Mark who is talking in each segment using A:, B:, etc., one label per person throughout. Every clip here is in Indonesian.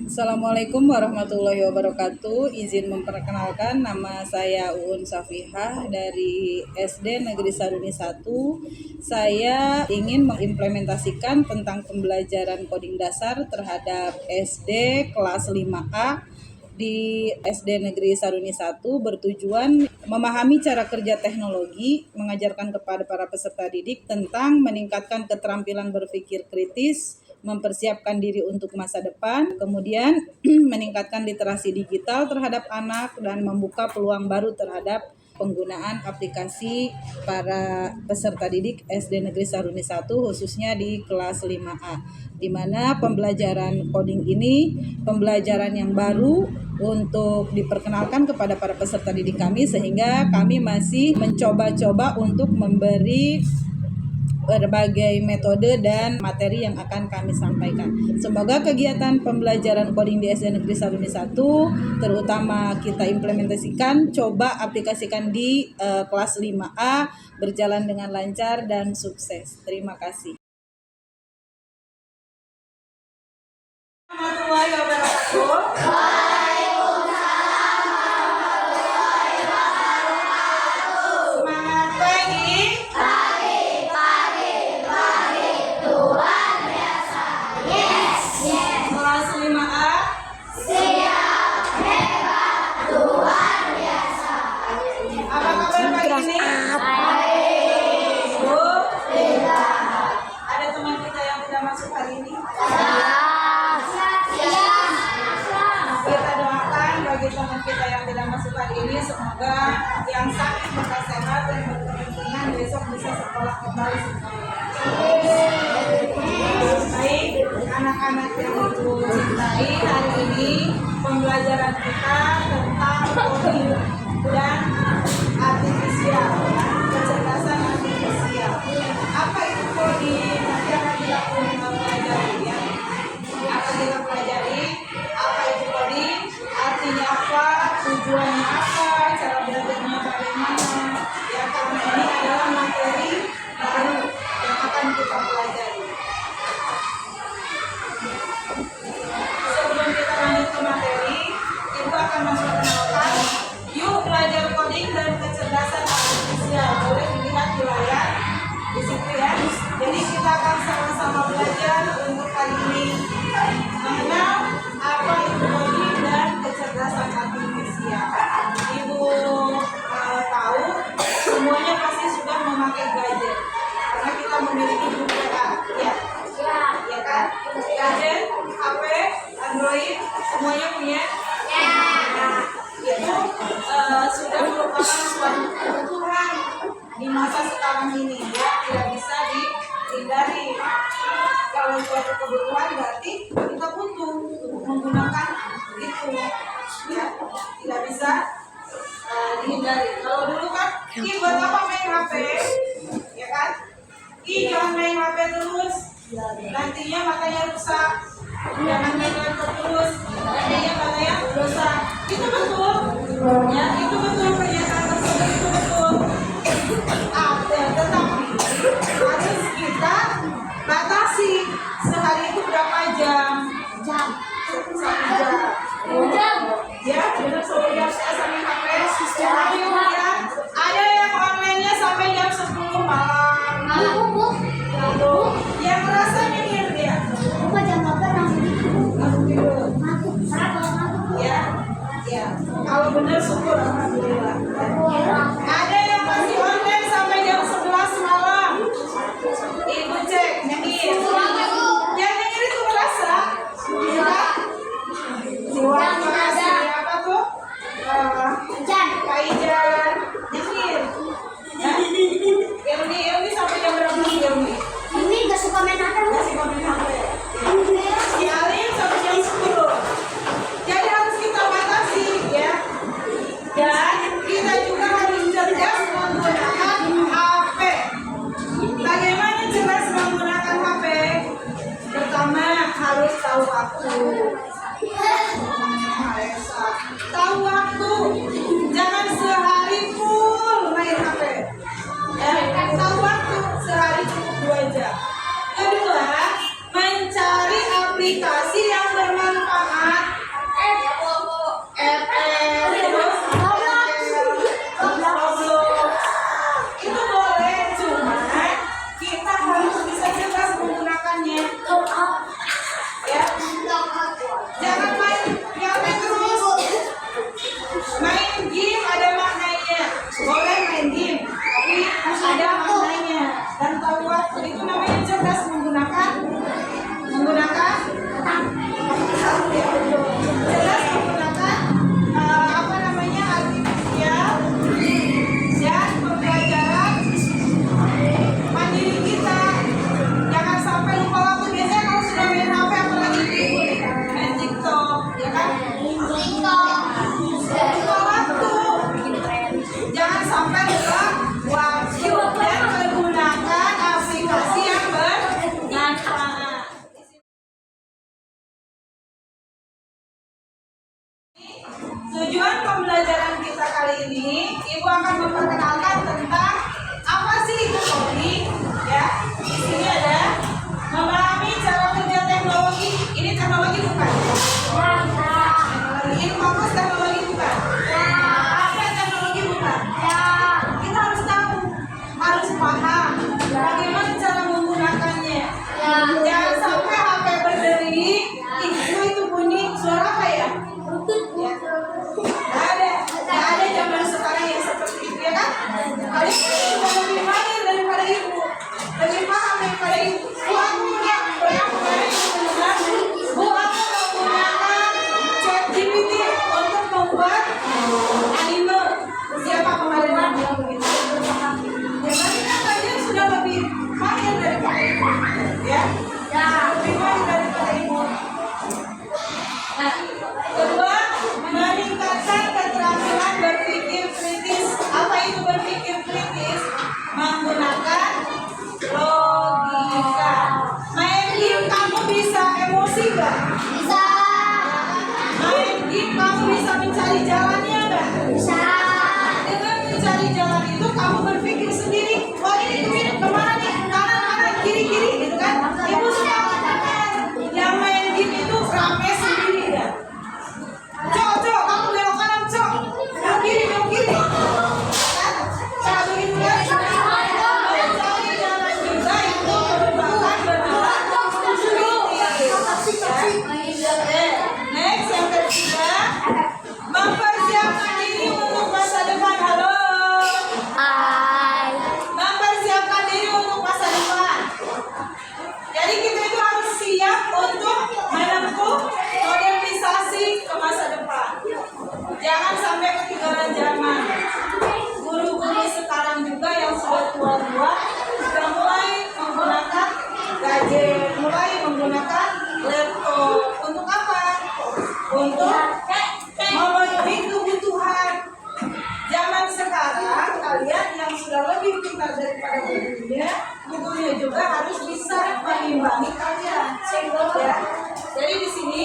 A: Assalamualaikum warahmatullahi wabarakatuh. Izin memperkenalkan, nama saya Uun Safihah dari SD Negeri Saruni 1. Saya ingin mengimplementasikan tentang pembelajaran coding dasar terhadap SD kelas 5A di SD Negeri Saruni 1, bertujuan memahami cara kerja teknologi, mengajarkan kepada para peserta didik tentang meningkatkan keterampilan berpikir kritis, mempersiapkan diri untuk masa depan, kemudian meningkatkan literasi digital terhadap anak dan membuka peluang baru terhadap penggunaan aplikasi para peserta didik SD Negeri Saruni 1 khususnya di kelas 5A, di mana pembelajaran coding ini pembelajaran yang baru untuk diperkenalkan kepada para peserta didik kami, sehingga kami masih mencoba-coba untuk memberi berbagai metode dan materi yang akan kami sampaikan. Semoga kegiatan pembelajaran coding di SD Negeri Saruni 1 terutama kita implementasikan, coba aplikasikan di kelas 5A berjalan dengan lancar dan sukses. Terima kasih. Warahmatullahi wabarakatuh. Teman kita yang tidak masuk hari ini, semoga yang sakit lekas sehat dan berkepentingan besok bisa sekolah kembali semuanya. Baik, anak-anak yang ibu cintai, hari ini pembelajaran kita tentang coding dan artifisial, kecerdasan artifisial. Apa itu coding? Nanti akan kita pelajari ya. Akan kita pelajari apa itu coding, artinya apa, tujuannya apa, cara belajarnya bagaimana. Ya, karena ini adalah materi baru yang akan kita pelajari. Sebelum kita lanjut ke materi, ibu akan memperkenalkan. Yuk belajar coding dan kecerdasan artifisial. Boleh dilihat di layar di situ ya. Jadi kita akan sama-sama belajar untuk kali ini mengenal apa itu coding dan kecerdasan artifisial. Ibu tahu semuanya pasti sudah memakai gadget karena kita memiliki grup WA, ya kan? Gadget, HP, Android, semuanya punya. Nah, itu sudah merupakan suatu kebutuhan di masa sekarang ini, ya, tidak bisa dihindari. Kalau suatu kebutuhan berarti kita butuh untuk menggunakan itu, ya, tidak bisa dihindari. Kalau dulu kan, buat apa main HP, ya kan? Jangan main HP terus, nantinya matanya rusak. Jangan main laptop terus, nantinya matanya rusak. Itu betul, ya, itu betul, pernyataan tersebut itu betul. Tetapi harus kita batasi sehari itu berapa jam? Satu jam. Ya, benar, 1 jam saya sampai HP. Ya, ada yang online-nya sampai jam 10 malam. Yang merasa nyengir dia. Ya. Kalau benar syukur, alhamdulillah. Ada yang masih online sampai jam 11 malam. Ibu cek, nyengir. Yang nyengir itu merasa. Ya. Apa tuh? Kak Ijan, nyengir. Ilmi sampai jam berapa sih Ilmi?
B: Ini gak suka main HP.
A: Si Alim sampai jam 10. Jadi harus kita batasi, ya. Dan kita juga harus cerdas menggunakan HP. Bagaimana cerdas menggunakan HP? Pertama harus tahu waktu. Tahu waktu. Jangan sehari full main HP. Tahu waktu, sehari cukup 2 jam. Kedua, mencari aplikasi yang bermanfaat cerdas menggunakan cerdas menggunakan apa namanya artificial dan pembelajaran mandiri kita. Jangan sampai lupa waktu. Biasanya kalau sudah main HP apalagi main TikTok, ya kan? Lupa waktu. Jangan sampai lupa waktu dan menggunakan aplikasi yang bermanfaat. Tujuan pembelajaran kita kali ini, Ibu akan memperkenalkan tentang apa sih itu coding, ya. Di sini ada memahami cara kerja teknologi. Ini teknologi bukan? Teknologi. Ini fokus teknologi bukan? Ada teknologi bukan? Kita harus tahu, harus paham bagaimana cara menggunakannya. Jangan sampai HP berderi, itu bunyi suara apa ya? Nggak ada zaman sekarang yang seperti itu, ya kan? Kalian sudah lebih mahir daripada ibu, lebih paham daripada ibu. Bu, aku punya kepada ibu benar. Bu, aku menggunakan ChatGPT untuk membuat anime. Siapa kemarin yang bilang begitu? Ya, berarti kan kalian sudah lebih mahir daripada ibu, ya? Lebih mahir daripada ibu. Nah, kedua, meningkatkan keterampilan berpikir kritis. Apa itu berpikir kritis? Menggunakan logika. Main game kamu bisa emosi nggak?
B: Bisa.
A: Main game kamu bisa mencari jalannya nggak?
B: Bisa.
A: Dengan mencari jalan itu kamu berpikir sendiri. Oh, ini kemana nih? Kanan, kiri, gitu kan? Ibu suka mengatakan yang main game itu rame sendiri ya. Cok, kamu belok kanan, cok. Belok kiri. Kan? Cara begitu ya. Mencari jalan juga itu merupakan bernama next, yang ketiga, mempersiapkan diri untuk masa depan. Halo.
B: Hai.
A: Mempersiapkan diri untuk masa depan. Jadi kita itu harus siap untuk menempuh modernisasi ke masa depan. Jangan sampai ketinggalan zaman. Guru-guru sekarang juga yang sudah tua-tua sudah mulai menggunakan gadget, mulai menggunakan laptop. Untuk apa? Untuk memenuhi kebutuhan. Zaman sekarang kalian yang sudah lebih pintar daripada gurunya juga harus bisa mengimbangi kalian, ya. Jadi di sini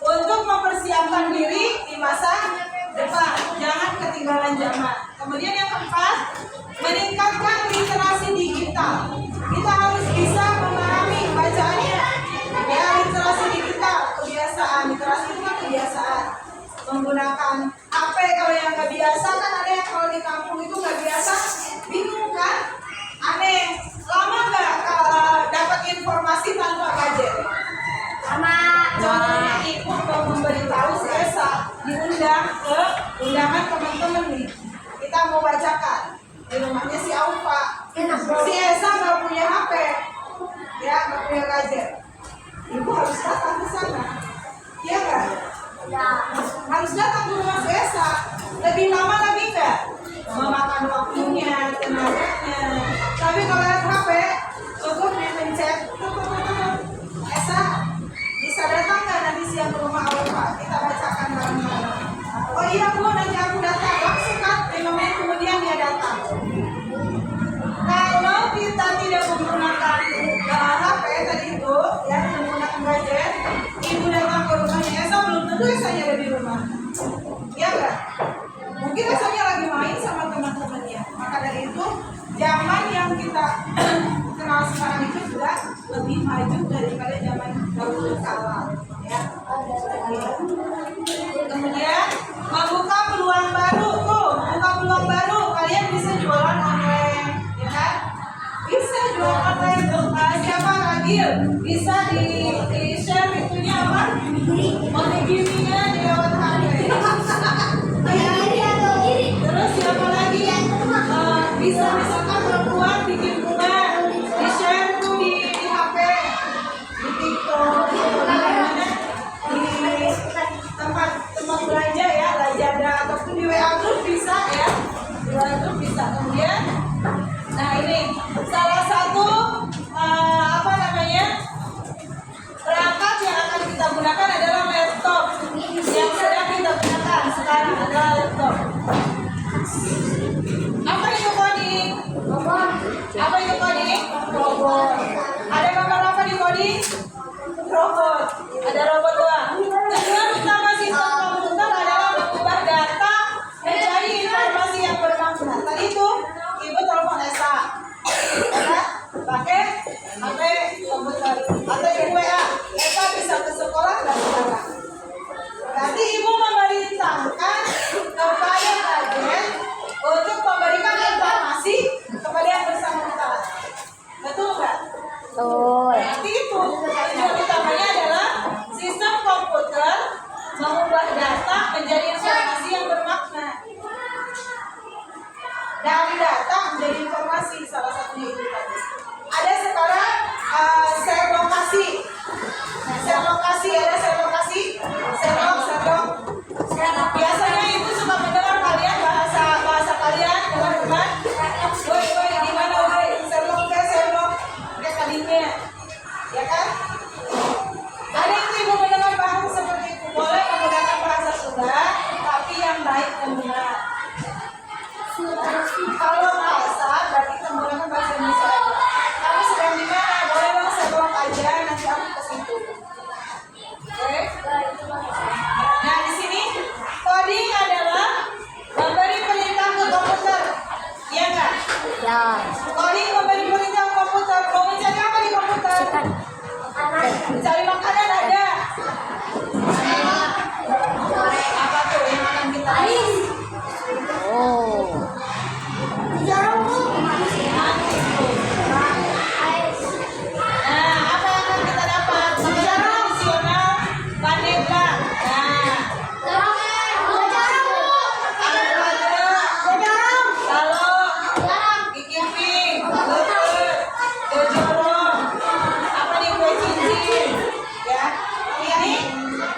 A: untuk mempersiapkan diri di masa depan, jangan ketinggalan zaman. Kemudian yang keempat, meningkatkan literasi digital. Kita harus bisa memahami bacaannya, ya. Literasi digital, kebiasaan. Literasi itu kan kebiasaan. Menggunakan HP, kalau yang nggak biasa kan ada yang kalau di kampung itu nggak biasa, bingung kan? Aneh. Lama nggak dapat informasi tanpa gadget? Contohnya ibu mau memberitahu si Esa diundang ke undangan teman-teman nih. Kita mau bacakan di rumahnya si Aufa. Si Esa nggak punya HP, ya, nggak punya gadget. Ibu harus datang ke sana, iya nggak? Harus datang ke rumah si Esa. Lebih lama lagi nggak? Memakan waktunya, tenaganya. Tapi kalau lihat HP, cukup dipencet. Esa, bisa datang nggak nanti siang ke rumah Alfa? Kita bacakan bareng-bareng. Oh iya Bu, nanti aku datang. Langsung kan, 5 menit kemudian dia datang. Kalau kita tidak menggunakan HP tadi itu, ya, menggunakan gadget, ibu datang ke rumahnya Esa, belum tentu Esanya ada di rumah. Ya enggak? Mungkin Esanya lagi main sama teman-temannya. Maka dari itu, zaman yang kita kenal sekarang itu sudah lebih maju daripada zaman dahulu kala, ya. Kemudian membuka peluang baru. Membuka peluang baru. Kalian bisa jualan online, ya kan? Bisa jualan online. Siapa Ragil? Bisa di share itunya apa? Monogaminya di lewat HP. Terus siapa lagi yang bisa misalkan perempuan bikin bunga, di share tuh di coding robot. Ada robot doang. Tujuan utama sistem komputer adalah mengubah data menjadi informasi yang bermakna. Tadi itu ibu telepon Esa, ya, pakai HP komputer atau di WA. Esa bisa ke sekolah dan sekolah. Berarti ibu memerintahkan kepada agen untuk memberikan informasi kepada yang bersangkutan. Betul nggak?
B: Betul.
A: Berarti itu tujuan utamanya adalah sistem komputer mengubah data menjadi informasi yang bermakna. Dari data menjadi informasi, salah satunya itu tadi. Ada sekarang share lokasi. Nah, share lokasi, ada share lokasi, share. Biasanya ibu suka mendengar kalian bahasa kalian teman-teman. Woi, gimana woi? Share kayak kalinya, ya kan? Ada yang ibu mendengar bahasa seperti itu, boleh menggunakan bahasa Sunda, tapi yang baik dan benar. Kalau kasar berarti menggunakan bahasa Indonesia aja. Kamu sedang di mana? Boleh dong share aja, nanti aku ke situ. Oke? Nah, di sini coding adalah memberi perintah ke komputer. Iya nggak?
B: Ya.
A: Coding memberi perintah ke komputer. Mau mencari apa di komputer? Mencari makanan ada. Apa tuh yang akan kita lihat?
B: Oh.
A: Nah, apa yang akan kita dapat? Makanan tradisional Pandeglang. Nah, kalau Kikiping, Dojorong, apa nih kue cincin, ya? Ini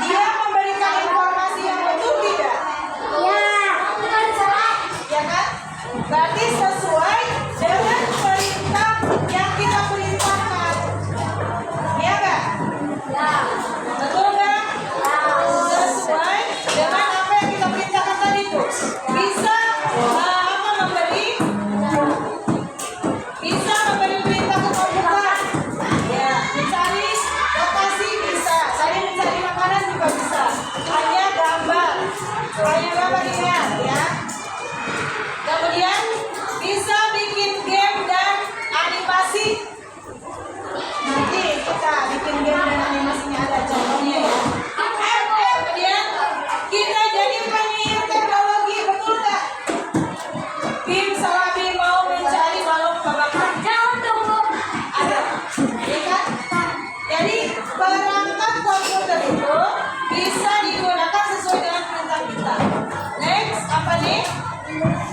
A: dia memberikan informasi yang betul tidak? Ya kan? Berarti sesuai dengan perintah yang kita perintahkan. Ya nggak? Betul nggak? Sesuai dengan apa yang kita perintahkan tadi itu. Bisa memberi perintah ke komputer. Ya, mencari lokasi bisa. Tadi mencari makanan juga bisa. Hanya gambar ingat ya. Kemudian bisa bikin game dan animasi. Nanti kita bikin game dan animasinya ada contohnya ya. Kemudian kita jadi penyihir teknologi, betul nggak? Bim salah Bim mau mencari balon babakan. Ada, ya kan? Jadi perangkat komputer itu bisa digunakan sesuai dengan perintah kita. Next, apa nih?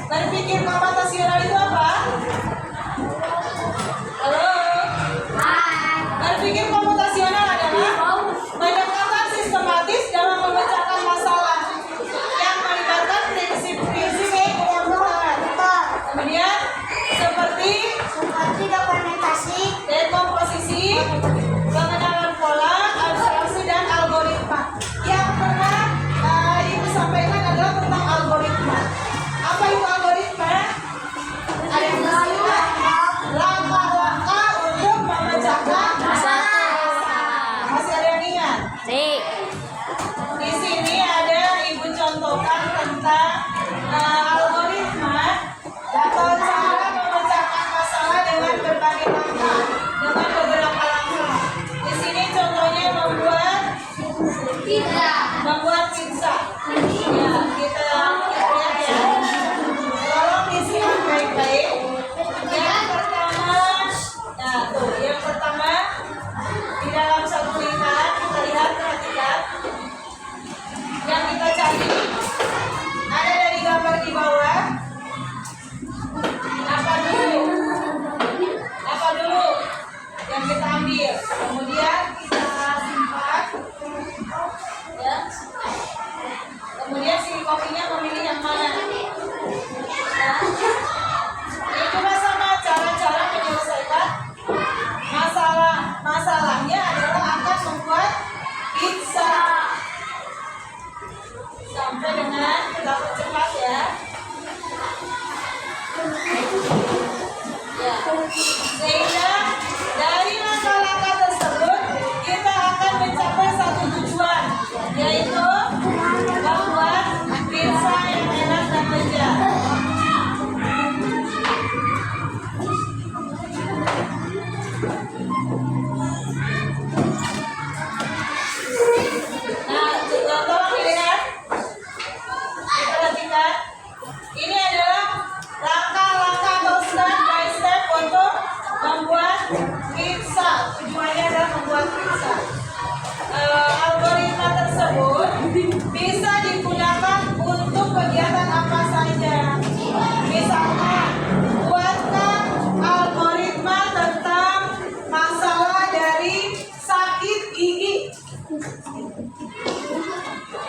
A: Berpikir komputasional itu apa? Halo? Berpikir komputasional adalah pendekatan sistematis dalam memecahkan masalah yang melibatkan prinsip-prinsip komputer. Kemudian seperti dekomposisi, pengenalan pola, abstraksi dan algoritma. Yang pernah ibu sampaikan adalah tentang algoritma. Apa itu algoritma? Ada yang istilah langkah-langkah untuk memecahkan masalah. Masih ada yang ingat? Di sini ada ibu contohkan tentang algoritma atau cara memecahkan masalah dengan berbagai langkah, dengan beberapa langkah. Di sini contohnya membuat pizza. Ya, kita lihat ya. Tolong disimak baik-baik. Yang pertama, di dalam satu lingkaran kita lihat, perhatikan. Yang kita cari ada dari gambar di bawah. Apa dulu yang kita ambil, kemudian kita simpan, ya. Kemudian si kopinya memilih yang mana. Nah, ini cuma sama cara-cara menyelesaikan masalahnya adalah akan membuat pizza sampai dengan dapat cepat ya. Sehingga dari langkah-langkah tersebut pizza. Tujuannya adalah membuat pizza. Algoritma tersebut bisa digunakan untuk kegiatan apa saja. Misalkan, buatkan algoritma tentang masalah dari sakit gigi.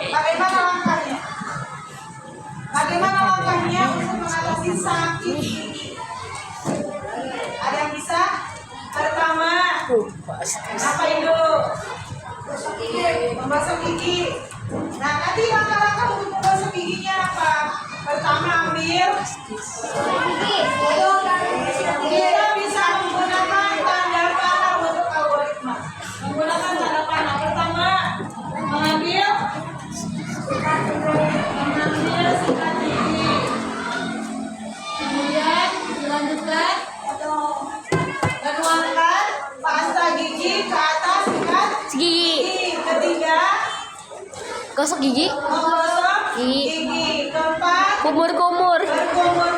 A: Bagaimana langkahnya? Bagaimana langkahnya untuk mengatasi sakit gigi? Ada yang bisa? Pertama, ngapain dulu? Membasuh gigi. Nah, nanti langkah-langkah untuk membasuh giginya apa? Pertama, ambil kita bisa menggunakan tanda panah untuk algoritma. Menggunakan tanda panah. Pertama, mengambil sikat gigi. Kemudian dilanjutkan menuangkan pasta gigi ke atas sikat
B: Gigi.
A: Ketiga,
B: Gosok gigi.
A: menggosok gigi. Keempat,
B: Kumur-kumur.
A: berkumur